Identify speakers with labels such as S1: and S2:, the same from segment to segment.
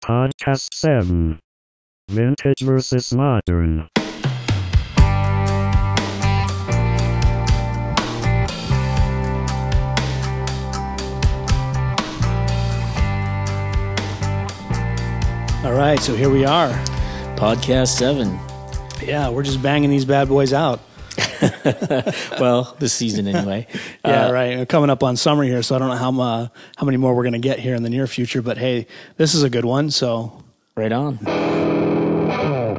S1: Podcast 7. Vintage versus Modern.
S2: All right, so here we are.
S3: Podcast 7.
S2: Yeah, we're just banging these bad boys out.
S3: Well, this season anyway.
S2: Yeah, right. We're coming up on summer here, so I don't know how many more we're going to get here in the near future. But hey, this is a good one. So
S3: Right on.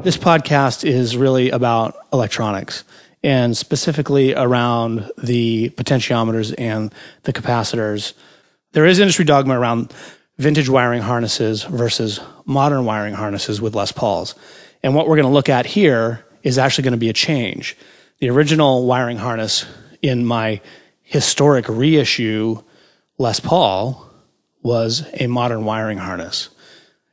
S2: this podcast is really about electronics, and specifically around the potentiometers and the capacitors. There is industry dogma around vintage wiring harnesses versus modern wiring harnesses with Les Pauls. And what we're going to look at here is actually going to be a change. The original wiring harness in my historic reissue Les Paul was a modern wiring harness.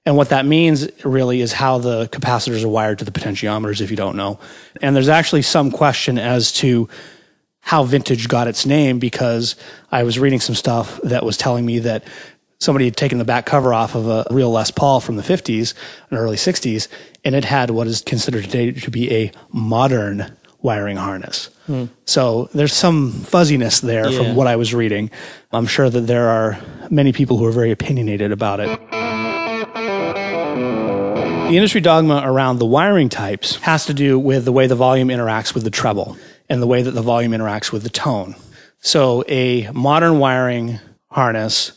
S2: And what that means really is how the capacitors are wired to the potentiometers, if you don't know. And there's actually some question as to how vintage got its name, because I was reading some stuff that was telling me that somebody had taken the back cover off of a real Les Paul from the 50s and early 60s, and it had what is considered today to be a modern wiring harness. So there's some fuzziness there from what I was reading. I'm sure that there are many people who are very opinionated about it. The industry dogma around the wiring types has to do with the way the volume interacts with the treble and the way that the volume interacts with the tone. So a modern wiring harness,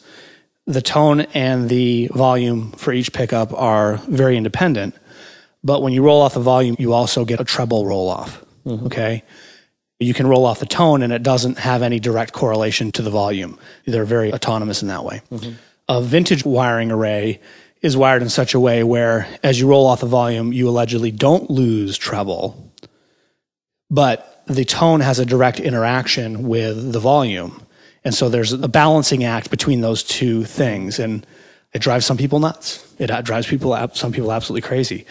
S2: the tone and the volume for each pickup are very independent. But when you roll off the volume, you also get a treble roll off. Okay? You can roll off the tone and it doesn't have any direct correlation to the volume. They're very autonomous in that way. A vintage wiring array is wired in such a way where as you roll off the volume, you allegedly don't lose treble, but the tone has a direct interaction with the volume. And so there's a balancing act between those two things, and it drives some people nuts. It drives some people absolutely crazy.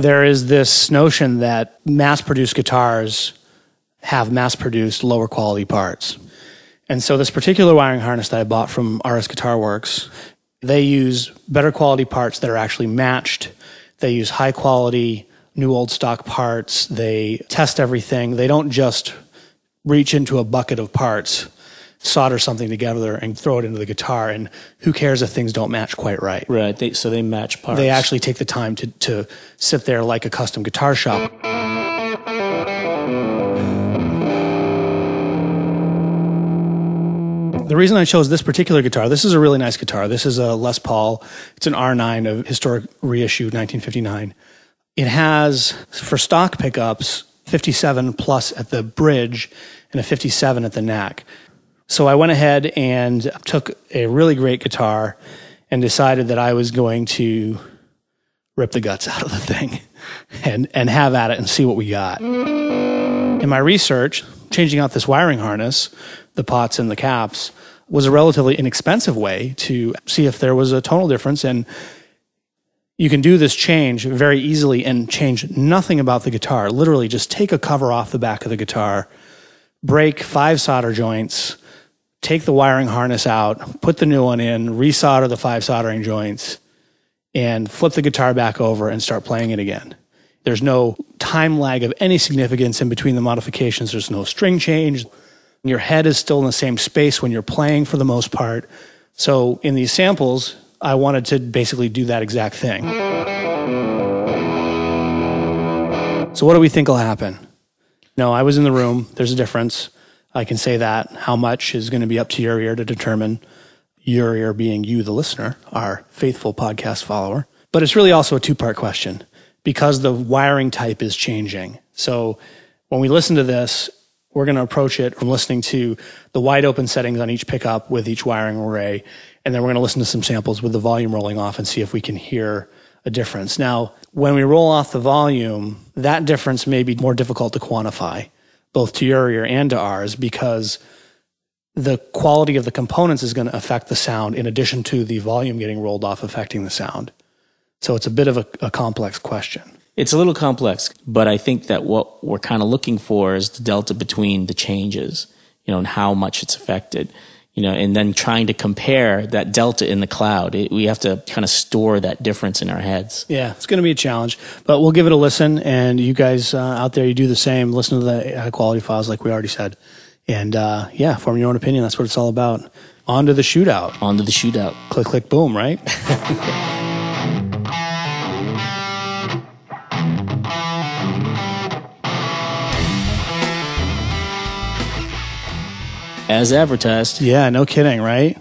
S2: There is this notion that mass-produced guitars have mass-produced lower quality parts. And so this particular wiring harness that I bought from RS Guitar Works, they use better quality parts that are actually matched. They use high quality, new old stock parts. They test everything. They don't just reach into a bucket of parts, solder something together and throw it into the guitar, and who cares if things don't match quite right.
S3: Right, so they match parts.
S2: They actually take the time to sit there like a custom guitar shop. The reason I chose this particular guitar, this is a really nice guitar. This is a Les Paul. It's an R9 of historic reissue 1959. It has, for stock pickups, 57 plus at the bridge and a 57 at the neck. So I went ahead and took a really great guitar and decided that I was going to rip the guts out of the thing and have at it and see what we got. In my research, changing out this wiring harness, the pots and the caps, was a relatively inexpensive way to see if there was a tonal difference. And you can do this change very easily and change nothing about the guitar. Literally just take a cover off the back of the guitar, break 5 solder joints, take the wiring harness out, put the new one in, resolder the 5 soldering joints, and flip the guitar back over and start playing it again. There's no time lag of any significance in between the modifications. There's no string change. Your head is still in the same space when you're playing for the most part. So in these samples, I wanted to basically do that exact thing. So what do we think will happen? No, I was in the room. There's a difference. I can say that. How much is going to be up to your ear to determine, your ear being you, the listener, our faithful podcast follower. But it's really also a 2-part question because the wiring type is changing. So when we listen to this, we're going to approach it from listening to the wide open settings on each pickup with each wiring array. And then we're going to listen to some samples with the volume rolling off and see if we can hear a difference. Now, when we roll off the volume, that difference may be more difficult to quantify, both to your ear and to ours, because the quality of the components is going to affect the sound in addition to the volume getting rolled off affecting the sound. So it's a bit of a complex question.
S3: It's a little complex, but I think that what we're kind of looking for is the delta between the changes, and how much it's affected. and then trying to compare that delta in the cloud. We have to kind of store that difference in our heads.
S2: Yeah, it's going to be a challenge, but we'll give it a listen. And you guys out there, you do the same. Listen to the high quality files like we already said. And form your own opinion. That's what it's all about. On to the shootout.
S3: On to the shootout.
S2: Click, click, boom, right?
S3: As advertised.
S2: Yeah, no kidding, right?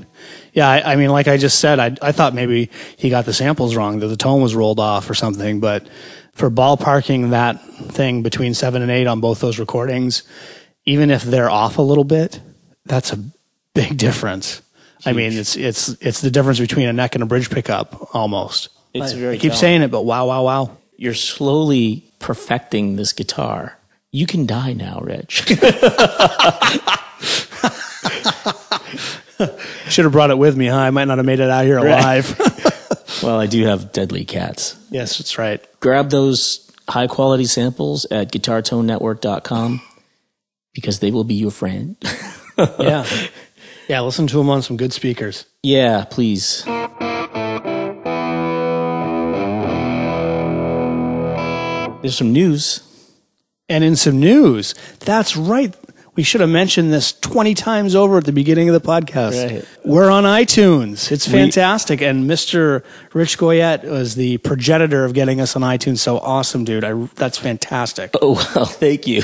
S2: Yeah, I mean, like I just said, I thought maybe he got the samples wrong, that the tone was rolled off or something. But for ballparking that thing between 7 and 8 on both those recordings, even if they're off a little bit, that's a big difference. Huge. I mean, it's the difference between a neck and a bridge pickup almost.
S3: It's very.
S2: I keep saying it, but wow.
S3: You're slowly perfecting this guitar. You can die now, Rich.
S2: Should have brought it with me, huh? I might not have made it out here alive.
S3: Right. Well, I do have deadly cats.
S2: Yes, that's right.
S3: Grab those high quality samples at guitartonenetwork.com because they will be your friend.
S2: Yeah. Yeah, listen to them on some good speakers.
S3: Yeah, please. There's some news.
S2: And in some news, that's right. We should have mentioned this 20 times over at the beginning of the podcast.
S3: Right.
S2: We're on iTunes. It's fantastic. And Mr. Rich Goyette was the progenitor of getting us on iTunes. So awesome, dude. That's fantastic.
S3: Oh, well, thank you.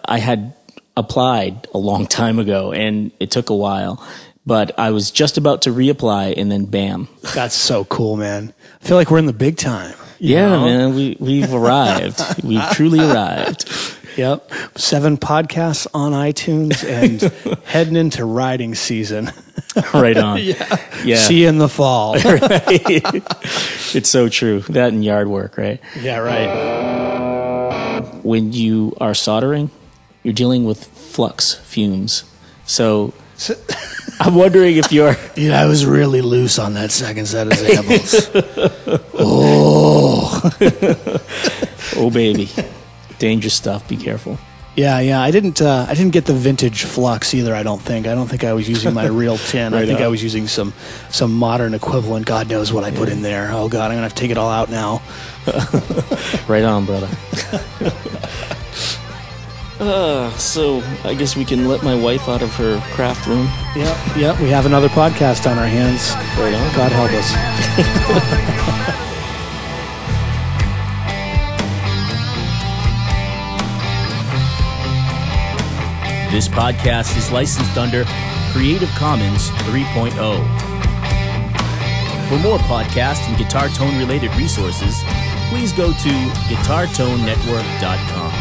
S3: I had applied a long time ago, and it took a while. But I was just about to reapply, and then bam.
S2: That's so cool, man. I feel like we're in the big time.
S3: Yeah, man. We've arrived. We've truly arrived.
S2: Yep. 7 podcasts on iTunes and heading into riding season.
S3: Right on.
S2: Yeah. See you in the fall.
S3: Right. It's so true. That and yard work, right?
S2: Yeah, right.
S3: When you are soldering, you're dealing with flux fumes. So I'm wondering if you're...
S2: Yeah, I was really loose on that second set of samples. Oh.
S3: Oh, baby. Dangerous stuff. Be careful.
S2: Yeah. I didn't get the vintage flux either. I don't think I was using my real tin.
S3: Right, I think
S2: I was using some modern equivalent. God knows what I put in there. Oh God, I'm gonna have to take it all out now.
S3: Right on, brother. So I guess we can let my wife out of her craft room.
S2: Yep. We have another podcast on our hands.
S3: Right on.
S2: God help us.
S3: This podcast is licensed under Creative Commons 3.0. For more podcasts and guitar tone related resources, please go to guitartonenetwork.com.